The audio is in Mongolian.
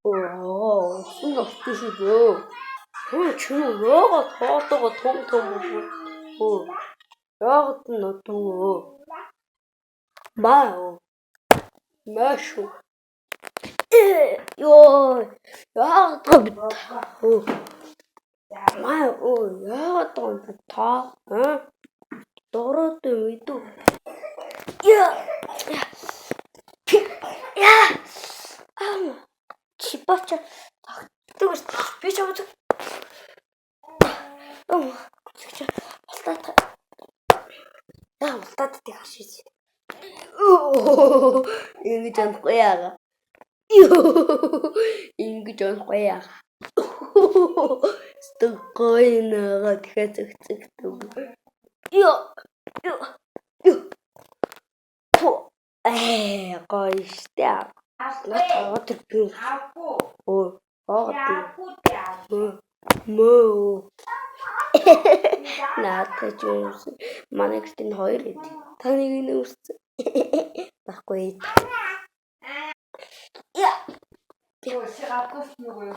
Усан авсан шүү дээ. Чи яагаад хоолойгоо том буу? Яагаад надгүй? Маашуу. Яагаад яагаад та? Дороод мэдүү. Чипач тэгвэл би чамд алтаад тийг хашиж. Ингэж анахгүй яага. Ингэж анахгүй яага. Стокойно дахиад зөгцөгдөв. Гоё штэ. Надад би. Мөө. Надад ч юмсан. Манай гэртээ хоёр эд. Таныг нь үссэн. Баггүй. Ой, сигапус нөгөө